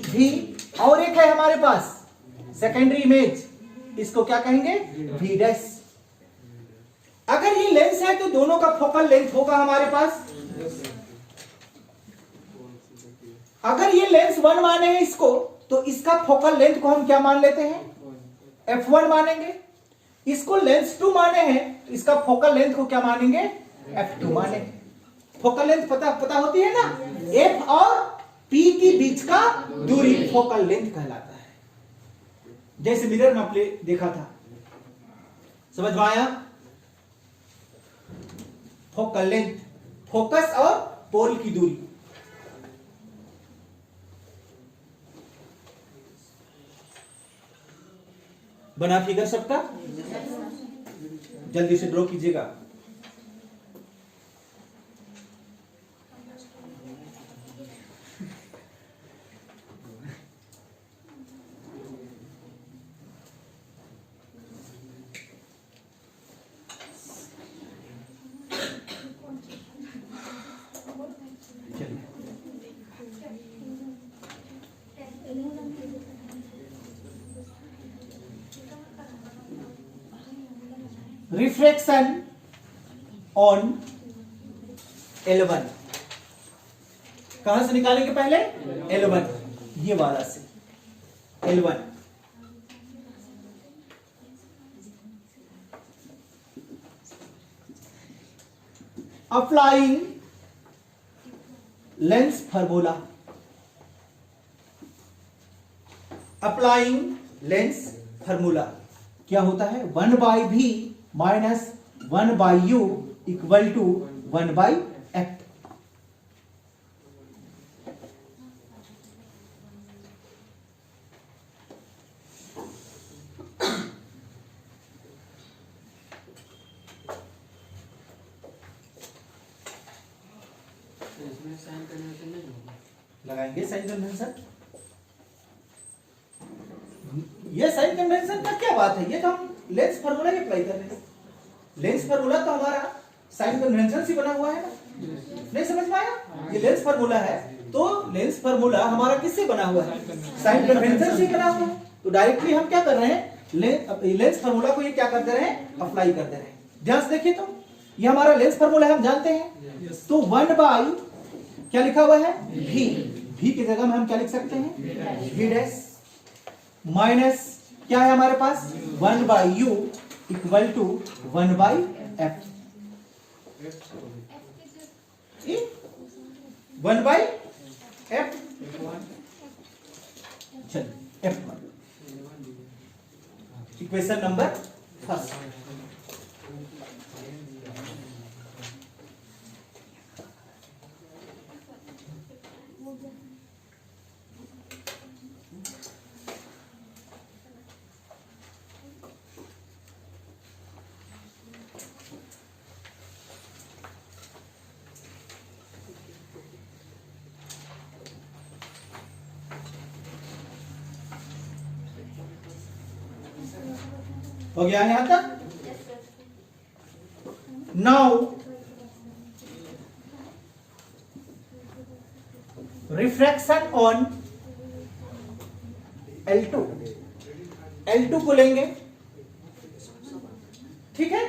भी। और एक है हमारे पास सेकेंडरी इमेज, इसको क्या कहेंगे? भी डैश। अगर ये लेंस है तो दोनों का फोकल लेंथ होगा हमारे पास। अगर ये लेंस 1 माने हैं इसको, तो इसका फोकल लेंथ को हम क्या मान लेते हैं? f1 मानेंगे। इसको लेंस 2 माने हैं, तो इसका फोकल लेंथ को क्या मानेंगे? f2 मानेंगे। फोकल लेंथ पता होती है ना, f और p के बीच का दूरी फोकल लेंथ कहलाता है। जैसे मिरर में आपने देखा था, समझ में आया? फोकल लेंथ, फोकस और पोल की दूरी। बना फिगर सबका? जल्दी से ड्रॉ कीजिएगा। रिफ्रैक्शन ऑन L1 कहां से निकालेंगे? पहले L1, ये वाला से L1। Applying lens formula, applying lens formula क्या होता है? 1/v minus 1/u equal to 1/f। लगाएंगे साइन कन्वेंशन। ये साइन कन्वेंशन का क्या बात है? ये तो हम लेंस फार्मूला ही अप्लाई कर रहे हैं। लेंस फार्मूला तो हमारा साइन कन्वेंशन से बना हुआ है ना, नहीं समझ में आया? ये लेंस फार्मूला है, तो लेंस फार्मूला हमारा किससे बना हुआ है? साइन कन्वेंशन से बना हुआ है। तो डायरेक्टली हम क्या कर रहे हैं? लेंस फार्मूला को ये क्या कर दे रहे हैं? अप्लाई कर दे रहे हैं। ध्यान से देखिए, तो ये हमारा लेंस फार्मूला है, हम जानते हैं। तो 1/ क्या लिखा हुआ है? v। v की जगह में हम क्या लिख सकते हैं? v डैश माइनस क्या है हमारे पास? 1/u equal to 1/f। 1/f। चलिए f1, इक्वेशन नंबर फर्स्ट। हो गया यहां तक? Now refraction on L2, L2 को लेंगे, ठीक है?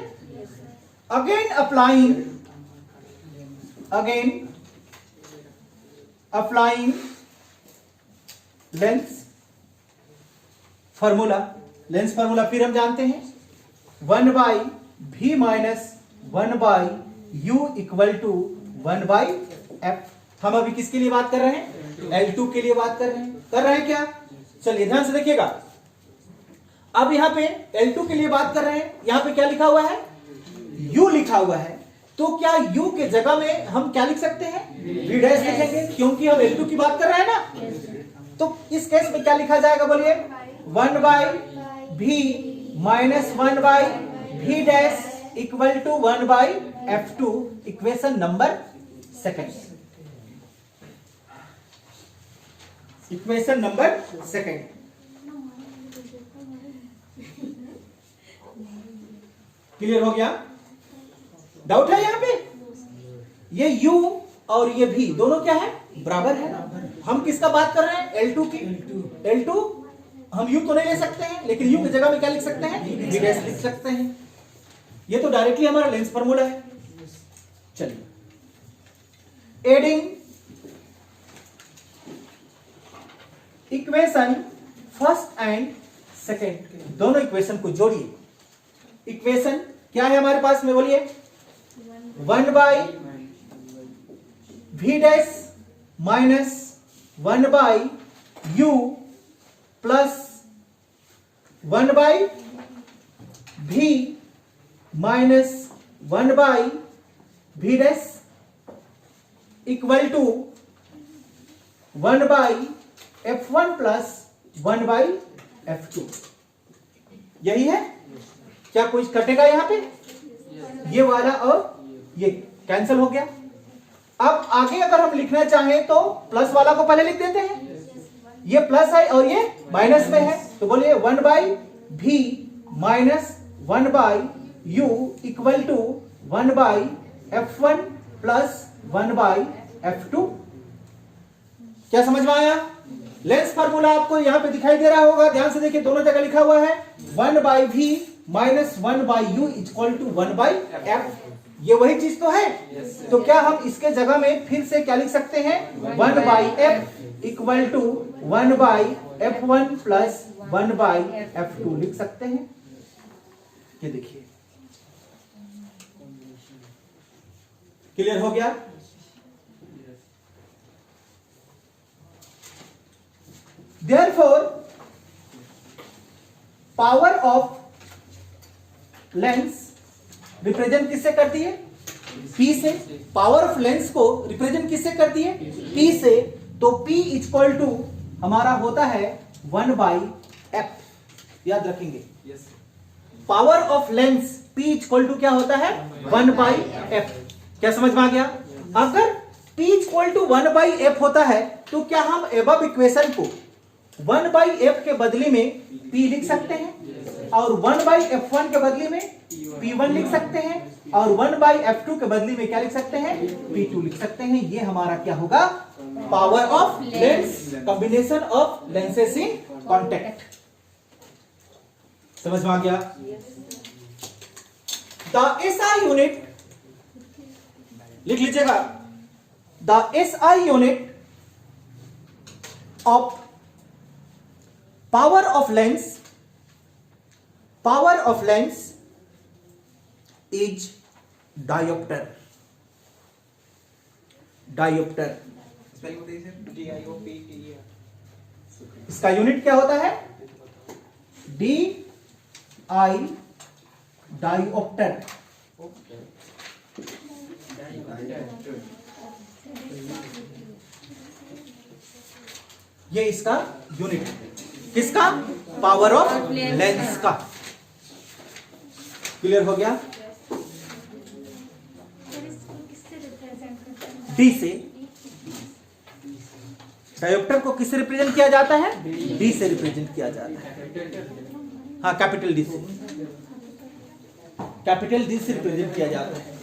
Again applying lens formula. Lens formula फिर हम जानते हैं 1/v minus 1/u equal to 1/f। हम अभी किसके लिए बात कर रहे हैं? L2 के लिए बात कर रहे हैं क्या? चलिए ध्यान से देखिएगा। अब यहां पे L2 के लिए बात कर रहे हैं, यहां पे क्या लिखा हुआ है? u लिखा हुआ है। तो क्या u के जगह में हम क्या लिख सकते हैं? v डैश लिखेंगे, क्योंकि हम L2 की बात कर रहे हैं ना। तो इस केस में क्या लिखा जाएगा बोलिए, 1 by v minus 1 by v dash equal to 1 by F2, equation number second. Equation number second. Clear हो गया? डाउट है यहां पे? ये u और ये v दोनों क्या है, बराबर है। हम किसका बात कर रहे हैं, L2 की। L2 हम u तो नहीं ले सकते हैं, लेकिन u की जगह में क्या लिख सकते हैं, v डैश लिख सकते हैं। ये तो डायरेक्टली हमारा लेंस फार्मूला है। चलिए, adding equation first and second, दोनों इक्वेशन को जोड़िए। इक्वेशन क्या है हमारे पास में बोलिए, 1 by v dash minus 1 by u plus 1 by v minus 1 by v dash equal to 1 by f1 plus 1 by f2। यही है क्या, कुछ कटेगा यहां पे, ये वाला और ये कैंसिल हो गया। अब आगे अगर हम लिखना चाहें तो प्लस वाला को पहले लिख देते हैं, ये प्लस है और ये माइनस में है, तो बोलिए 1 by v minus 1 by u equal to 1 by f1 plus 1 by f2। क्या समझ में आया? लेंस फार्मूला आपको यहां पे दिखाई दे रहा होगा, ध्यान से देखिए, दोनों जगह लिखा हुआ है 1 by v minus 1 by u equal to 1 by f। ये वही चीज तो है। तो क्या हम इसके जगह में फिर से क्या लिख सकते हैं, 1 by f equal to 1 by f1 plus 1 by f2 लिख सकते हैं। ये देखिए, क्लियर हो गया? Therefore, power of lens represent किससे करती है, P से। पावर ऑफ लेंस को रिप्रेजेंट किससे करती है, P से। तो P इक्वल टू हमारा होता है 1 बाई f, याद रखेंगे। Power of lens P equal to क्या होता है, 1 बाई f। क्या समझ में आ गया? अगर P equal to 1 by f होता है तो क्या हम एबव इक्वेशन को 1 बाई f के बदले में P लिख सकते हैं, और 1 बाई f1 के बदले में P1 लिख सकते हैं, और 1 बाई f2 के बदले में क्या लिख सकते हैं, P2 लिख सकते हैं। ये हमारा क्या होगा, power of lens, combination of lenses in contact. समझ में आ गया? द SI यूनिट लिख लीजिएगा, the SI unit of power of lens is dioptre. Dioptre spelling बताइए सर। DIOPTER। इसका यूनिट क्या होता है, DI डायोप्टर। ये इसका यूनिट है, किसका, पावर ऑफ लेंस का। क्लियर हो गया? डी से, डायोप्टर को किससे रिप्रेजेंट किया जाता है, डी से रिप्रेजेंट किया जाता है। हाँ, कैपिटल डी से, कैपिटल डी से रिप्रेजेंट किया जाता है।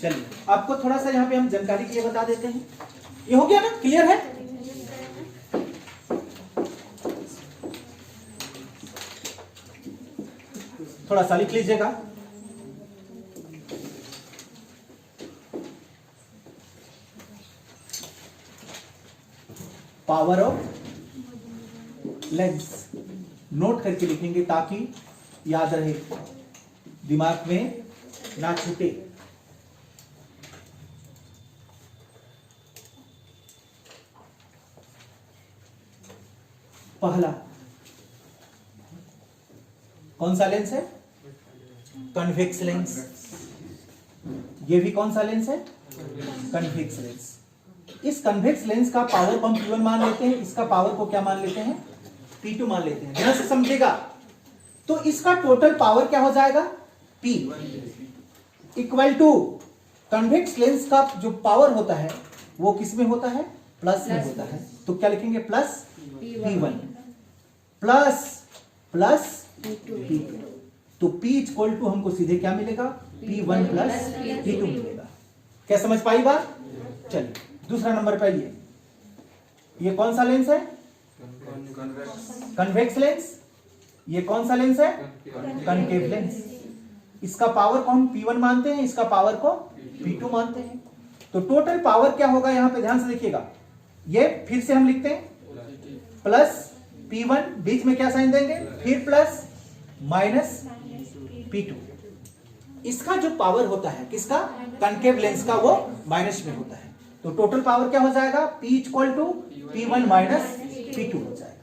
चलिए, आपको थोड़ा सा यहाँ पे हम जानकारी के लिए बता देते हैं। ये हो गया ना, क्लियर है? थोड़ा सा लिख लीजिएगा। पावर ऑफ लेंस नोट करके लिखेंगे ताकि याद रहे, दिमाग में ना छूटे। पहला, कौन सा लेंस है? Convex lens. ये भी कौन सा लेंस है? Convex lens. इस कन्वेक्स लेंस का पावर को हम P1 मान लेते हैं, इसका पावर को क्या मान लेते हैं? P2 मान लेते हैं। ध्यान से समझेगा। तो इसका टोटल पावर क्या हो जाएगा? P equal to convex lens का जो पावर होता है वो किस में होता है? प्लस में होता है। तो क्या लिखेंगे? Plus P1 plus plus P2। तो P इक्वल टू हमको सीधे क्या मिलेगा? P1 प्लस P2 मिलेगा। क्या समझ पाई बात? चलिए दूसरा नंबर पे आइए। ये कौन सा लेंस है? Convex lens. ये कौन सा लेंस है? Concave lens. इसका पावर को हम P1 मानते हैं, इसका पावर को P2 मानते हैं। तो टोटल पावर क्या होगा? यहां पे ध्यान से देखिएगा। ये फिर से हम लिखते हैं प्लस P1, बीच में क्या साइन देंगे? फिर प्लस माइनस P2। इसका जो पावर होता है किसका? कनकेव लेंस का, वो माइनस में होता है। तो टोटल पावर क्या हो जाएगा? P equal to P1 minus P2 हो जाएगा।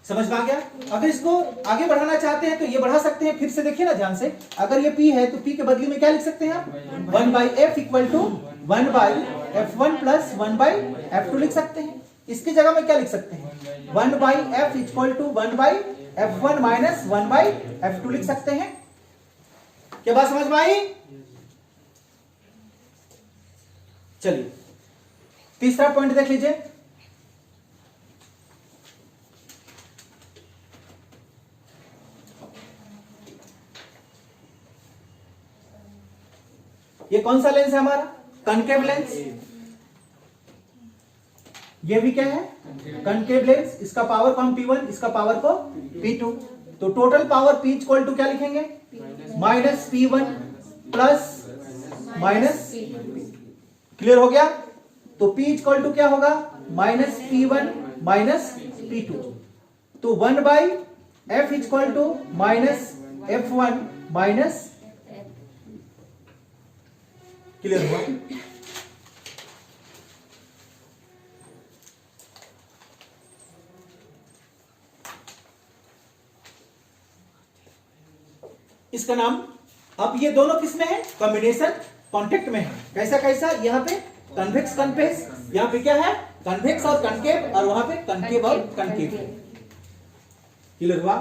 समझ में आ गया? अगर इसको आगे बढ़ाना चाहते हैं तो ये बढ़ा सकते हैं। फिर से देखिए ना ध्यान से। अगर ये P है तो P के बदले में क्या लिख सकते हैं आप? 1 by F equal to 1 by F1 plus 1 by F2 लिख सकते हैं। इसकी जगह में क्या लिख सकते हैं? 1 by F equal to 1 by F1 minus 1 by F2 लिख सकते हैं। क्या बात समझ में आई? चलिए तीसरा पॉइंट देख लीजिए। ये कौन सा लेंस है हमारा? Concave lens. ये भी क्या है? Concave lens. इसका पावर को हम P1, इसका पावर को P2। तो total power P equal to क्या लिखेंगे? Minus P1 plus minus. Clear हो गया? तो P इक्वल टू क्या होगा? Minus P1 minus P2। तो 1 by F equal to minus F1 minus. Clear हुआ? इसका नाम, अब ये दोनों किसमें है? कॉम्बिनेशन कॉन्टेक्ट में है। कैसा कैसा? यहाँ पे कन्वेक्स कन्वेक्स, यहाँ पे क्या है? कन्वेक्स और कनकेव, और वहां पे कनकेव और कनकेव। क्लियर हुआ?